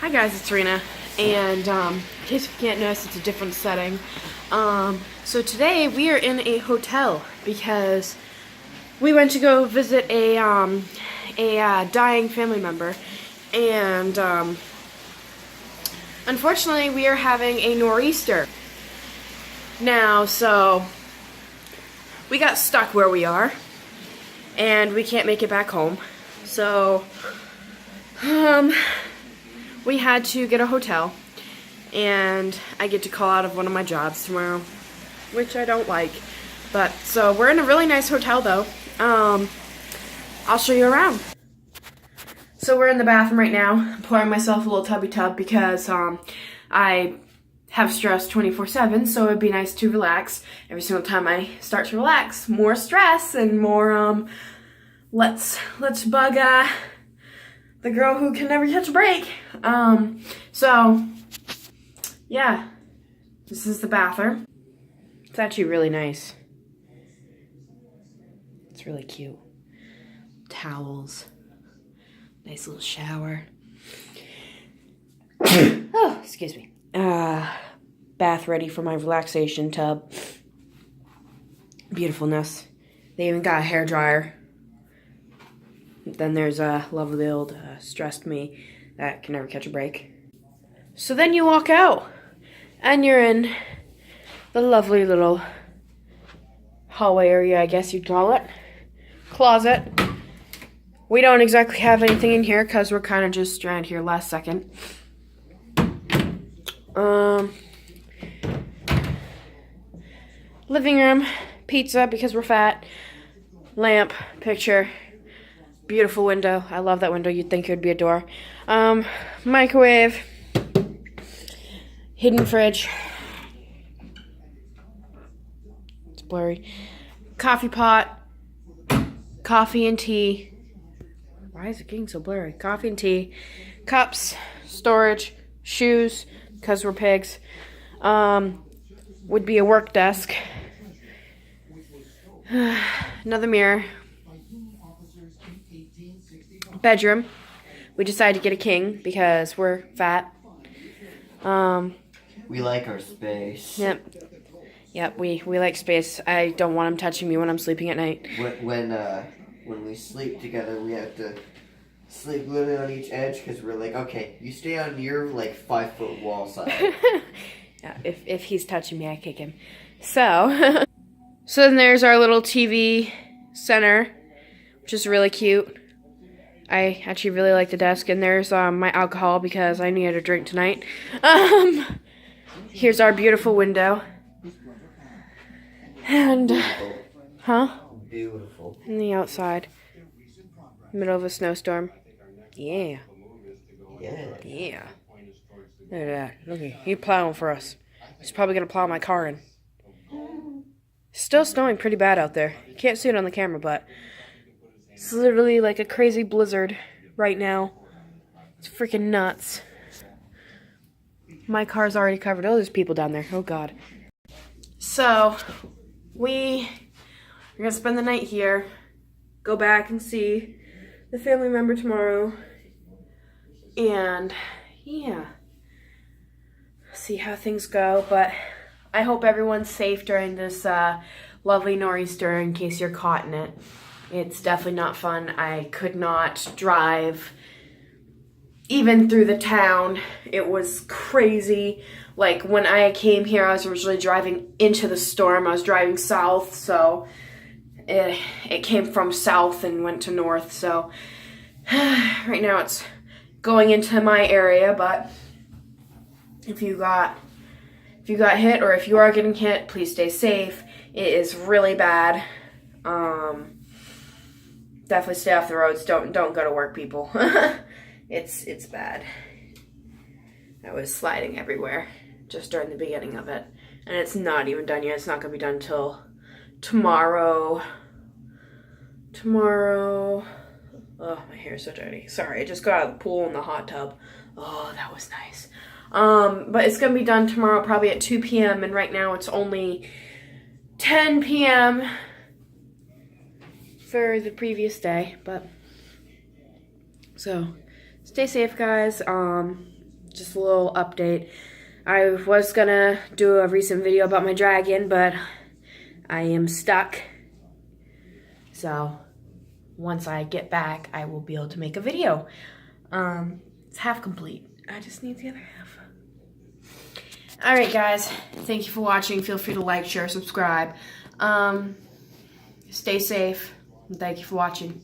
Hi guys, it's Rena, and in case you can't notice, it's a different setting. So today we are in a hotel because we went to go visit a dying family member, and unfortunately we are having a nor'easter now, so we got stuck where we are, and we can't make it back home. So we had to get a hotel, and I get to call out of one of my jobs tomorrow, which I don't like. But so we're in a really nice hotel though. I'll show you around. So we're in the bathroom right now. I'm pouring myself a little tubby tub because I have stress 24/7, so it'd be nice to relax. Every single time I start to relax, more stress and more let's bug the girl who can never catch a break. So yeah, this is the bathroom. It's actually really nice. It's really cute. Towels, nice little shower. Oh, excuse me. Bath ready for my relaxation tub. Beautifulness. They even got a hair dryer. Then there's a lovely old stressed me that can never catch a break. So then you walk out, and you're in the lovely little hallway area, I guess you'd call it. Closet. We don't exactly have anything in here because we're kind of just stranded here last second. Living room, pizza because we're fat, lamp, picture, beautiful window. I love that window. You'd think it would be a door. Microwave, hidden fridge. It's blurry. Coffee pot, coffee and tea. Why is it getting so blurry? Coffee and tea, cups, storage, shoes, because we're pigs. Would be a work desk. Another mirror. Bedroom. We decided to get a king because we're fat. We like our space. Yep, we like space. I don't want him touching me when I'm sleeping at night. When we sleep together, we have to sleep literally on each edge because we're like, okay, you stay on your 5-foot wall side. Yeah, if he's touching me, I kick him. So, so then there's our little TV center, which is really cute. I actually really like the desk, and there's my alcohol because I needed a drink tonight. Here's our beautiful window. And, Beautiful. And the outside. Middle of a snowstorm. Yeah. Yeah. Yeah. Look at that. Look at he's plowing for us. He's probably gonna plow my car in. Still snowing pretty bad out there. You can't see it on the camera, but it's literally like a crazy blizzard right now. It's freaking nuts. My car's already covered. Oh, there's people down there. Oh god. So we're gonna spend the night here. Go back and see the family member tomorrow. And yeah. See how things go, but I hope everyone's safe during this lovely nor'easter in case you're caught in it. It's definitely not fun. I could not drive even through the town. It was crazy. Like when I came here, I was originally driving into the storm. I was driving south, so it came from south and went to north. So right now it's going into my area, but if you got hit, or if you are getting hit, please stay safe. It is really bad. Definitely stay off the roads. Don't go to work, people. It's bad. I was sliding everywhere just during the beginning of it, and it's not even done yet. It's not gonna be done until tomorrow. Oh, my hair is so dirty. Sorry, I just got out of the pool in the hot tub. Oh, that was nice. But it's gonna be done tomorrow, probably at 2 p.m. and right now it's only 10 p.m. for the previous day. But so stay safe, guys. just a little update. I was gonna do a recent video about my dragon, but I am stuck. So once I get back, I will be able to make a video. It's half complete. I just need the other half. Alright guys, thank you for watching. Feel free to like, share, subscribe. Stay safe. And thank you for watching.